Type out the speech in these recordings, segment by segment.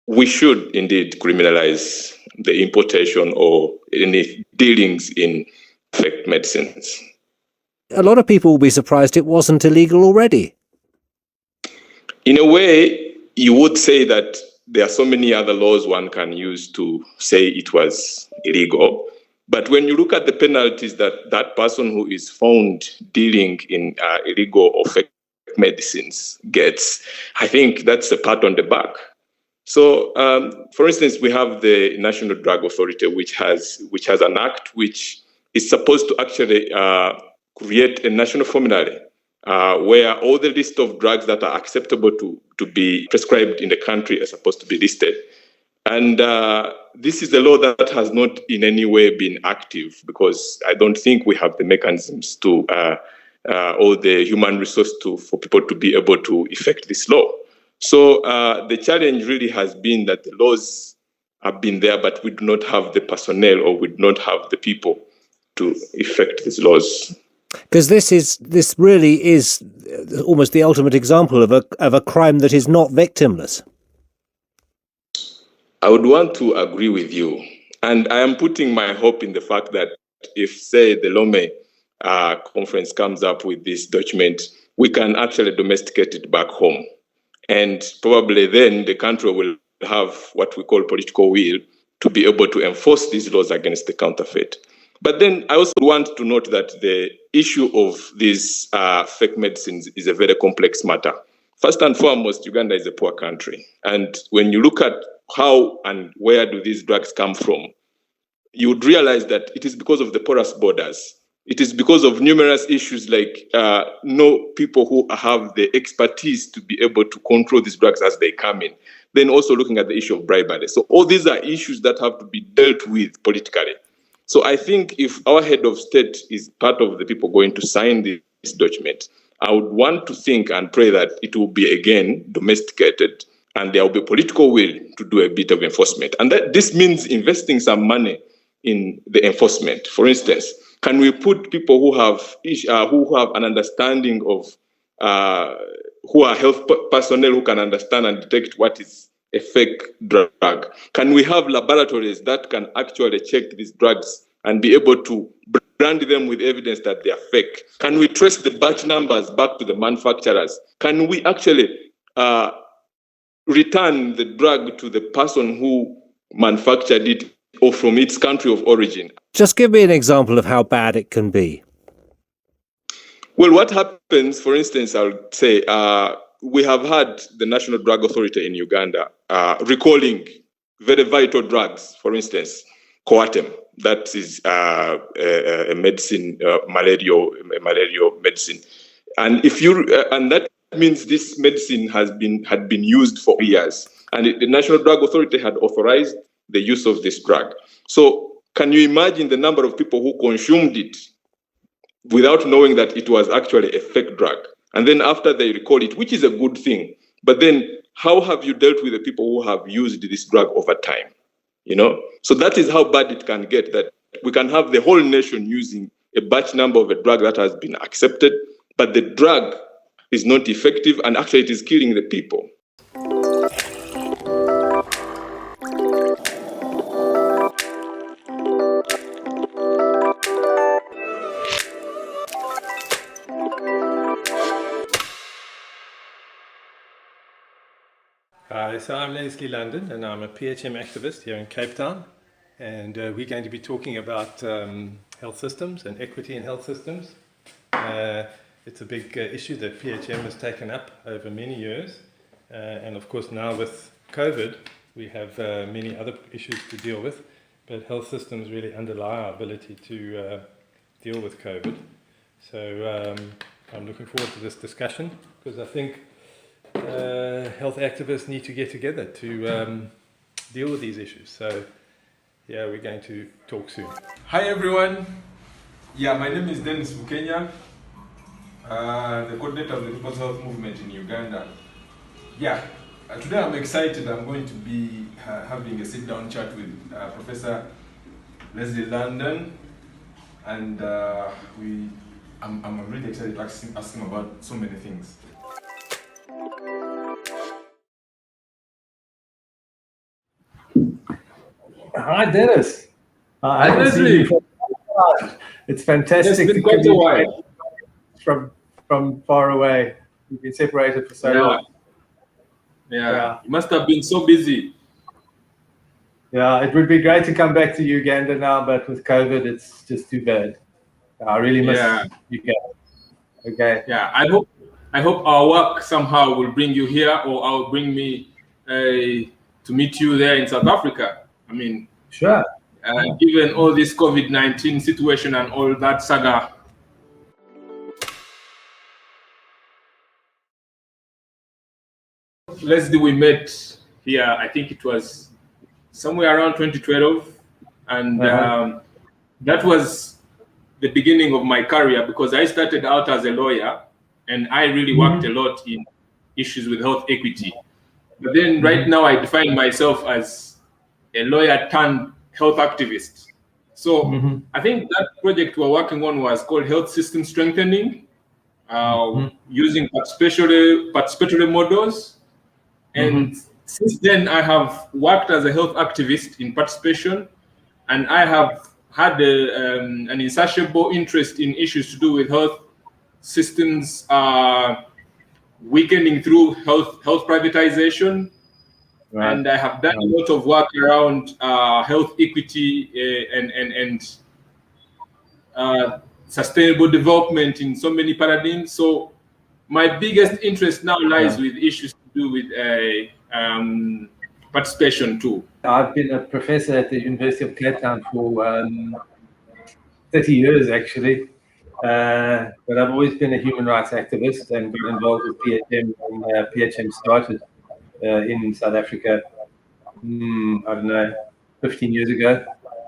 we should indeed criminalize the importation or any dealings in fake medicines. A lot of people will be surprised it wasn't illegal already. In a way, you would say that there are so many other laws one can use to say it was illegal. But when you look at the penalties that that person who is found dealing in illegal or fake medicines gets, I think that's a pat on the back. So, for instance, we have the National Drug Authority, which has an act which is supposed to actually create a national formulary where all the list of drugs that are acceptable to be prescribed in the country are supposed to be listed. And this is a law that has not in any way been active, because I don't think we have the mechanisms to or the human resource for people to be able to effect this law. So the challenge really has been that the laws have been there, but we do not have the personnel, or we do not have the people to effect these laws. Because this really is almost the ultimate example of a crime that is not victimless. I would want to agree with you. And I am putting my hope in the fact that if, say, the Lome conference comes up with this document, we can actually domesticate it back home. And probably then the country will have what we call political will to be able to enforce these laws against the counterfeit. But then I also want to note that the issue of these fake medicines is a very complex matter. First and foremost, Uganda is a poor country. And when you look at how and where do these drugs come from, you would realize that it is because of the porous borders. It is because of numerous issues like no people who have the expertise to be able to control these drugs as they come in. Then also looking at the issue of bribery. So all these are issues that have to be dealt with politically. So I think if our head of state is part of the people going to sign this document, I would want to think and pray that it will be again domesticated and there will be political will to do a bit of enforcement. And that this means investing some money in the enforcement. For instance, can we put people who have an understanding of, who are health personnel who can understand and detect what is a fake drug? Can we have laboratories that can actually check these drugs and be able to brand them with evidence that they are fake? Can we trace the batch numbers back to the manufacturers? Can we actually return the drug to the person who manufactured it or from its country of origin? Just give me an example of how bad it can be. Well, what happens, for instance, I would say, we have had the National Drug Authority in Uganda recalling very vital drugs, for instance, Coartem, that is a medicine, malaria medicine. And and that means this medicine had been used for years, and the National Drug Authority had authorized the use of this drug. So can you imagine the number of people who consumed it without knowing that it was actually a fake drug? And then after they recall it, which is a good thing, but then how have you dealt with the people who have used this drug over time? So that is how bad it can get, that we can have the whole nation using a batch number of a drug that has been accepted, but the drug is not effective and actually it is killing the people. Hi, so I'm Leslie London and I'm a Phm activist here in Cape Town, and we're going to be talking about health systems and equity in health systems. It's a big issue that Phm has taken up over many years, and of course now with COVID we have many other issues to deal with, but health systems really underlie our ability to deal with COVID. So I'm looking forward to this discussion, because I think health activists need to get together to deal with these issues. So yeah, we're going to talk soon. Hi everyone. Yeah, my name is Dennis Bukenya, the coordinator of the People's Health Movement in Uganda. Yeah, today I'm excited. I'm going to be having a sit-down chat with Professor Leslie London, and I'm really excited to ask him about so many things. Hi, Dennis. I Hi, haven't seen you Leslie. for a while. It's fantastic It's to been quite a communicate while. from far away. We've been separated for so Yeah, long. yeah. You must have been so busy. Yeah, it would be great to come back to Uganda now, but with COVID, it's just too bad. I really Yeah, miss Uganda. Okay. yeah. I hope our work somehow will bring you here, or I'll bring me to meet you there in South Africa. I mean, Sure. given all this COVID-19 situation and all that saga. Leslie, we met here. I think it was somewhere around 2012, and that was the beginning of my career, because I started out as a lawyer and I really worked a lot in issues with health equity. But then right now I define myself as a lawyer turned health activist. So I think that project we're working on was called Health System Strengthening, using participatory models. And since then, I have worked as a health activist in participation, and I have had an insatiable interest in issues to do with health systems weakening through health privatization. Right. And I have done a lot of work around health equity and sustainable development in so many paradigms. So my biggest interest now lies with issues to do with participation too. I've been a professor at the University of Cape Town for 30 years, actually. But I've always been a human rights activist and got involved with PHM when PHM started in South Africa, I don't know, 15 years ago.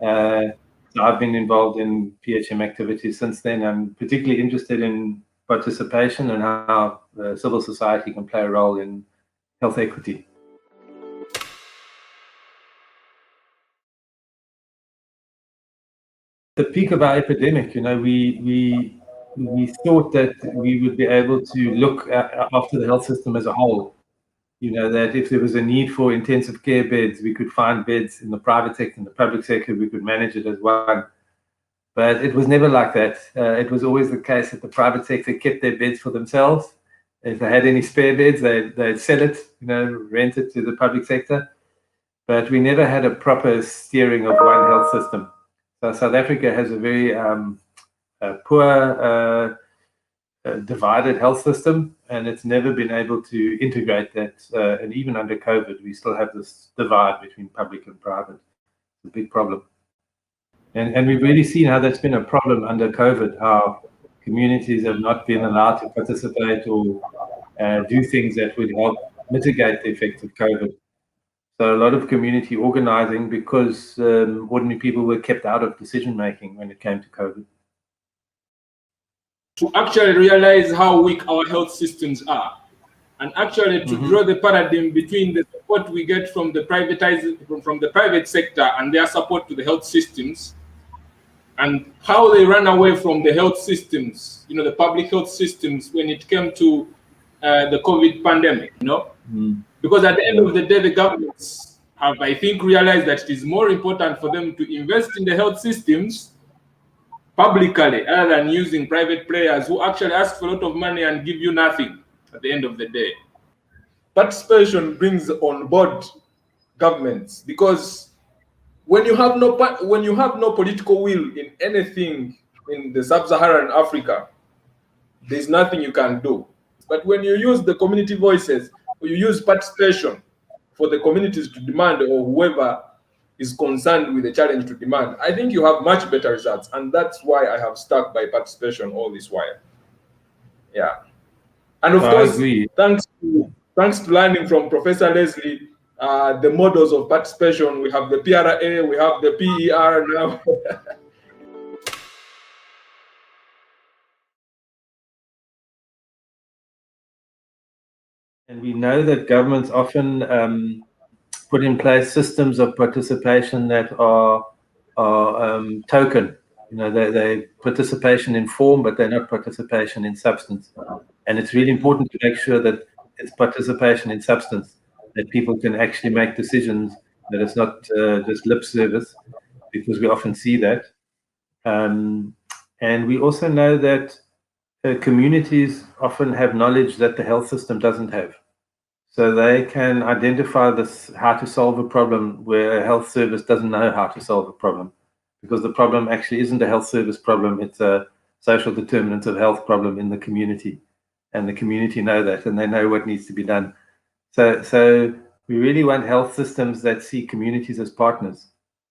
So I've been involved in PHM activities since then. I'm particularly interested in participation and how civil society can play a role in health equity. The peak of our epidemic, we thought that we would be able to look after the health system as a whole. That if there was a need for intensive care beds, we could find beds in the private sector, in the public sector, we could manage it as one. But it was never like that. It was always the case that the private sector kept their beds for themselves. If they had any spare beds, they'd sell it, rent it to the public sector. But we never had a proper steering of one health system. So South Africa has a very poor, divided health system, and it's never been able to integrate that. And even under COVID, we still have this divide between public and private. It's a big problem. And we've really seen how that's been a problem under COVID, how communities have not been allowed to participate or do things that would help mitigate the effects of COVID. So a lot of community organizing, because ordinary people were kept out of decision making when it came to COVID. To actually realize how weak our health systems are, and actually to draw the paradigm between the support we get from the private sector and their support to the health systems, and how they ran away from the health systems, the public health systems, when it came to the COVID pandemic, Because at the end of the day, the governments have, I think, realized that it is more important for them to invest in the health systems publicly, other than using private players who actually ask for a lot of money and give you nothing at the end of the day. Participation brings on board governments, because when you have no political will in anything in the sub-Saharan Africa, there's nothing you can do. But when you use the community voices, or you use participation for the communities to demand, or whoever is concerned with the challenge to demand, I think you have much better results. And that's why I have stuck by participation all this while. Yeah. And of course, thanks to learning from Professor Leslie, the models of participation, we have the PRA, we have the PER now. And we know that governments often put in place systems of participation that are token. They participation in form, but they're not participation in substance. And it's really important to make sure that it's participation in substance, that people can actually make decisions that it's not just lip service, because we often see that. And we also know that communities often have knowledge that the health system doesn't have. So they can identify this, how to solve a problem where a health service doesn't know how to solve a problem, because the problem actually isn't a health service problem, it's a social determinants of health problem in the community. And the community know that, and they know what needs to be done. So we really want health systems that see communities as partners,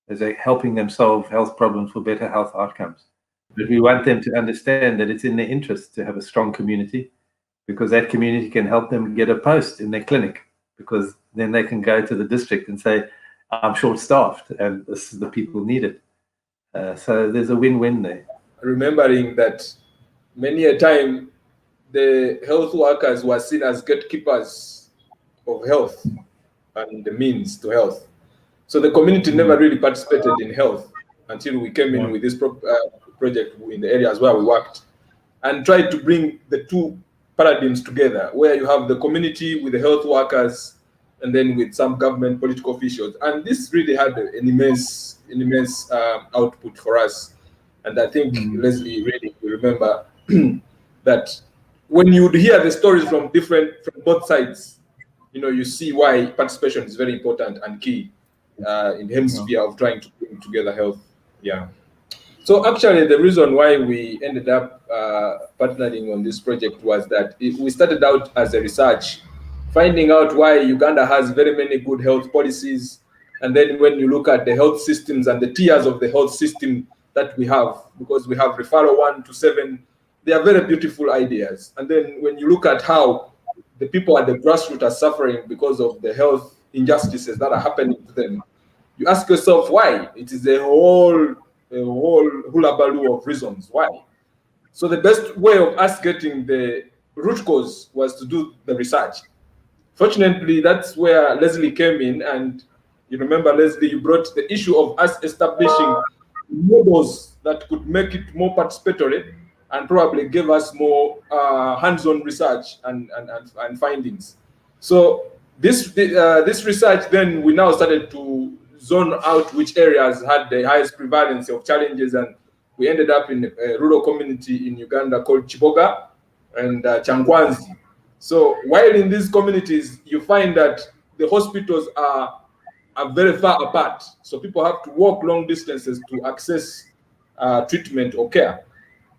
as they're helping them solve health problems for better health outcomes. But we want them to understand that it's in their interest to have a strong community, because that community can help them get a post in their clinic, because then they can go to the district and say, I'm short-staffed and this is the people needed. So there's a win-win there. Remembering that many a time the health workers were seen as gatekeepers of health and the means to health. So the community never really participated in health until we came in with this project in the areas where we worked, and tried to bring the two paradigms together, where you have the community with the health workers and then with some government political officials. And this really had an immense output for us. And I think Leslie really will remember that when you hear the stories from both sides, you see why participation is very important and key in hemisphere of trying to bring together health. Yeah. So actually, the reason why we ended up partnering on this project was that we started out as a research, finding out why Uganda has very many good health policies. And then when you look at the health systems and the tiers of the health system that we have, because we have referral 1 to 7, they are very beautiful ideas. And then when you look at how the people at the grassroots are suffering because of the health injustices that are happening to them, you ask yourself why. It is a whole hullabaloo of reasons why. So the best way of us getting the root cause was to do the research. Fortunately, that's where Leslie came in, and you remember, Leslie, you brought the issue of us establishing models that could make it more participatory and probably give us more hands-on research and findings. So this research, then we now started to zone out which areas had the highest prevalence of challenges, and we ended up in a rural community in Uganda called Chiboga and Changwanzi. So while in these communities, you find that the hospitals are very far apart. So people have to walk long distances to access treatment or care.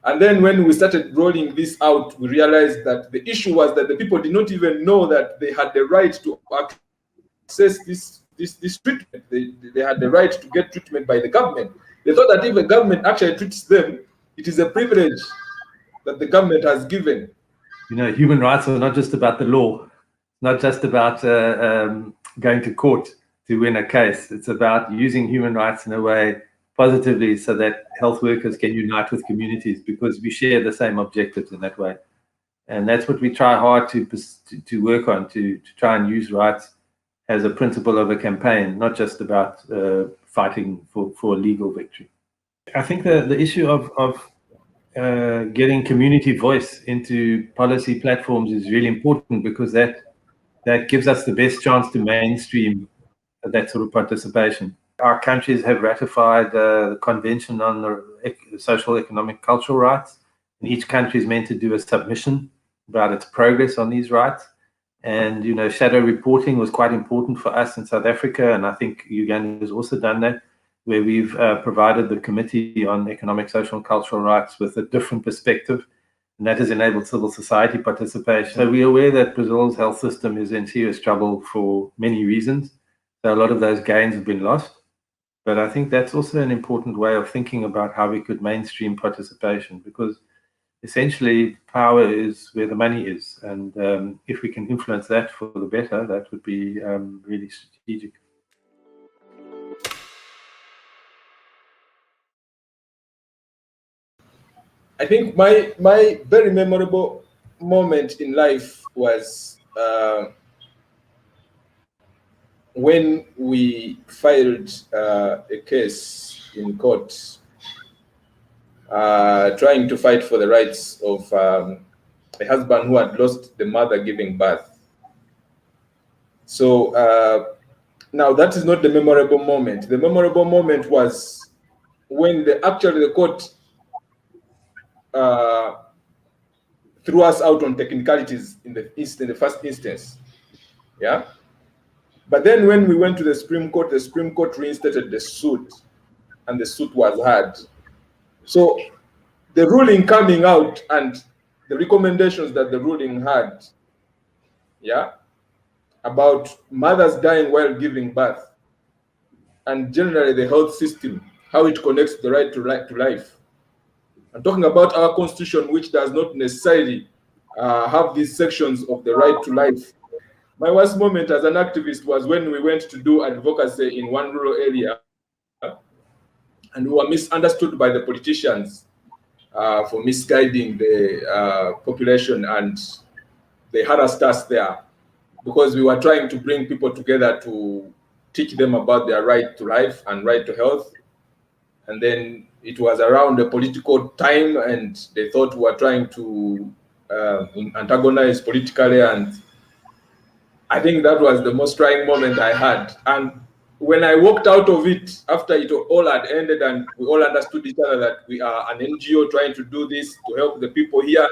And then when we started rolling this out, we realized that the issue was that the people did not even know that they had the right to access this treatment. They had the right to get treatment by the government. They thought that if the government actually treats them, it is a privilege that the government has given. Human rights are not just about the law, not just about going to court to win a case. It's about using human rights in a way positively so that health workers can unite with communities, because we share the same objectives in that way. And that's what we try hard to work on, to try and use rights as a principle of a campaign, not just about fighting for a legal victory. I think the issue of getting community voice into policy platforms is really important, because that gives us the best chance to mainstream that sort of participation. Our countries have ratified the Convention on the Social, Economic, Cultural Rights, and each country is meant to do a submission about its progress on these rights. And shadow reporting was quite important for us in South Africa, and I think Uganda has also done that, where we've provided the Committee on Economic, Social and Cultural Rights with a different perspective, and that has enabled civil society participation. So we're aware that Brazil's health system is in serious trouble for many reasons. So a lot of those gains have been lost. But I think that's also an important way of thinking about how we could mainstream participation, because essentially power is where the money is. And if we can influence that for the better, that would be really strategic. I think my very memorable moment in life was when we filed a case in court trying to fight for the rights of a husband who had lost the mother giving birth. So Now, that is not the memorable moment. The memorable moment was when the court threw us out on technicalities in the first instance. Yeah. But then when we went to the Supreme Court reinstated the suit, and the suit was heard. So the ruling coming out and the recommendations that the ruling had, yeah, about mothers dying while giving birth, and generally the health system, how it connects the right to life. I'm talking about our constitution, which does not necessarily have these sections of the right to life. My worst moment as an activist was when we went to do advocacy in one rural area, and we were misunderstood by the politicians for misguiding the population, and they harassed us there because we were trying to bring people together to teach them about their right to life and right to health. And then it was around the political time, and they thought we were trying to antagonize politically. And I think that was the most trying moment I had. And when I walked out of it, after it all had ended and we all understood each other that we are an NGO trying to do this to help the people here,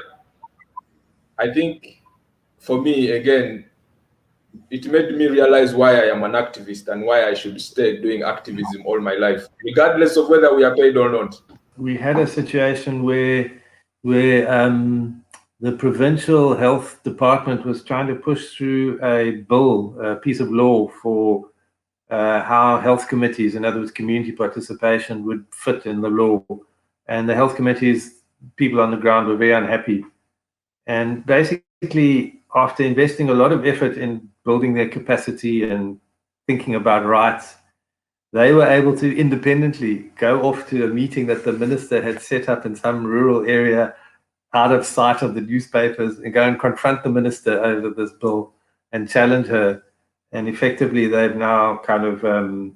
I think for me, again, it made me realize why I am an activist and why I should stay doing activism all my life, regardless of whether we are paid or not. We had a situation where the provincial health department was trying to push through a bill, a piece of law for how health committees, in other words, community participation, would fit in the law. And the health committees, people on the ground, were very unhappy. And basically, after investing a lot of effort in building their capacity and thinking about rights, they were able to independently go off to a meeting that the minister had set up in some rural area out of sight of the newspapers and go and confront the minister over this bill and challenge her. And effectively, they've now kind of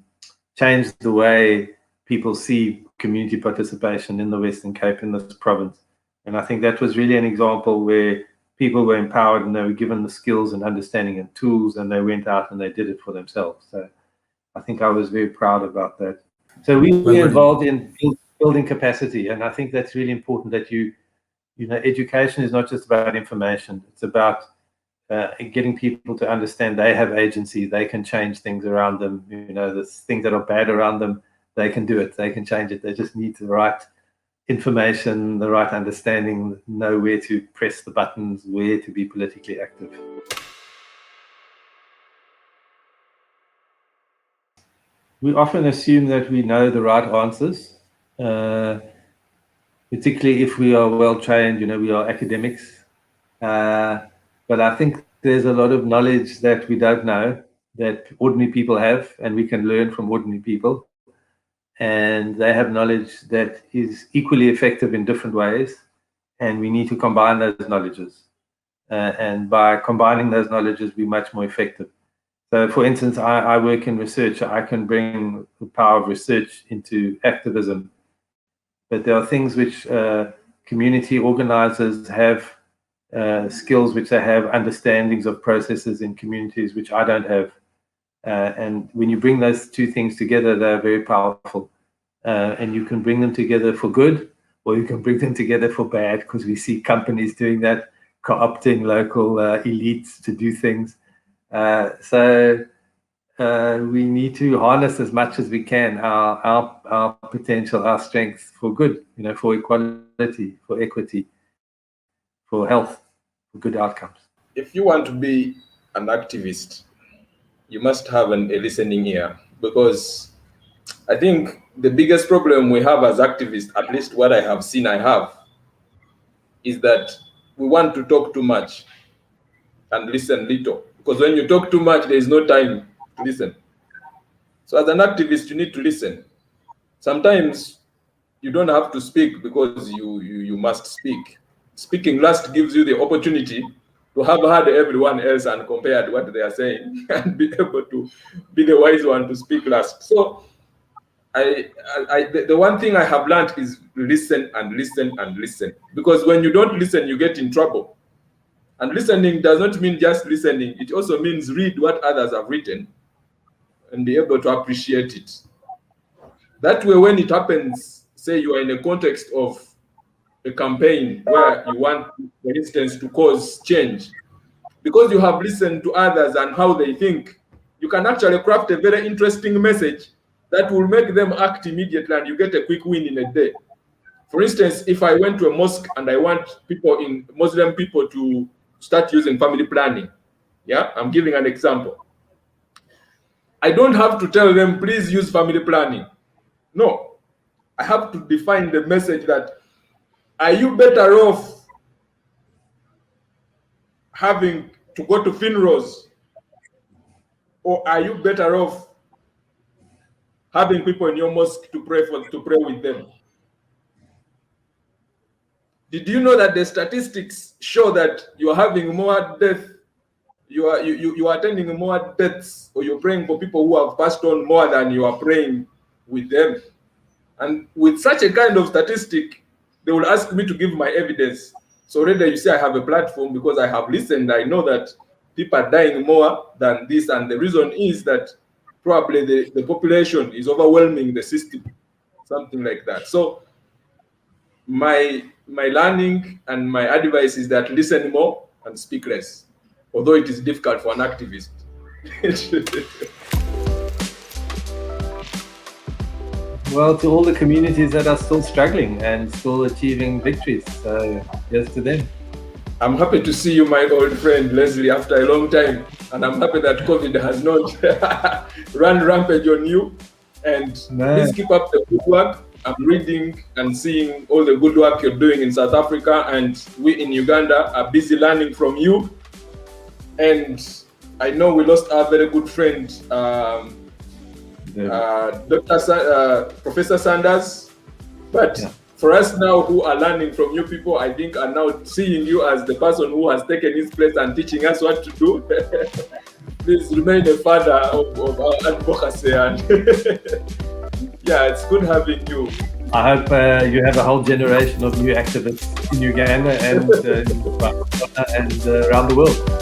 changed the way people see community participation in the Western Cape, in this province. And I think that was really an example where people were empowered and they were given the skills and understanding and tools, and they went out and they did it for themselves. So I think I was very proud about that. So we were involved in building capacity, and I think that's really important, that you know, education is not just about information. It's about getting people to understand they have agency, they can change things around them. You know, the things that are bad around them, they can do it, they can change it. They just need the right information, the right understanding, know where to press the buttons, where to be politically active. We often assume that we know the right answers, particularly if we are well trained, you know, we are academics. But I think there's a lot of knowledge that we don't know, that ordinary people have, and we can learn from ordinary people. And they have knowledge that is equally effective in different ways, and we need to combine those knowledges. And by combining those knowledges, we're much more effective. So, for instance, I work in research. I can bring the power of research into activism. But there are things which community organizers have, skills which they have, understandings of processes in communities which I don't have. And when you bring those two things together, they're very powerful. And you can bring them together for good, or you can bring them together for bad, because we see companies doing that, co-opting local elites to do things. So we need to harness as much as we can our potential, our strengths for good, you know, for equality, for equity, for health, for good outcomes. If you want to be an activist, you must have a listening ear, because I think the biggest problem we have as activists, at least what I have seen I have, is that we want to talk too much and listen little. Because when you talk too much, there is no time to listen. So as an activist, you need to listen. Sometimes you don't have to speak because you must speak. Speaking last gives you the opportunity to have heard everyone else and compared what they are saying and be able to be the wise one to speak last. So the one thing I have learned is listen and listen and listen. Because when you don't listen, you get in trouble. And listening does not mean just listening. It also means read what others have written. and be able to appreciate it. That way, when it happens, say you are in a context of a campaign where you want, for instance, to cause change, because you have listened to others and how they think, you can actually craft a very interesting message that will make them act immediately, and you get a quick win in a day. For instance, if I went to a mosque and I want Muslim people to start using family planning, yeah, I'm giving an example. I don't have to tell them, please use family planning. No, I have to define the message that, are you better off having to go to funerals, or are you better off having people in your mosque to pray with them? Did you know that the statistics show that you are having more death, you are attending more deaths, or you're praying for people who have passed on more than you are praying with them? And with such a kind of statistic, they will ask me to give my evidence. So already you see I have a platform because I have listened. I know that people are dying more than this, and the reason is that probably the population is overwhelming the system, something like that. So my learning and my advice is that listen more and speak less, although it is difficult for an activist. Well, to all the communities that are still struggling and still achieving victories, so here's to them. I'm happy to see you, my old friend Leslie, after a long time, and I'm happy that COVID has not run rampage on you. And please keep up the good work. I'm reading and seeing all the good work you're doing in South Africa, and we in Uganda are busy learning from you. And I know we lost our very good friend, Professor Sanders, but for us now who are learning from you people, I think are now seeing you as the person who has taken his place and teaching us what to do. Please remain a father of our advocacy, and yeah, it's good having you. I hope you have a whole generation of new activists in Uganda and around the world.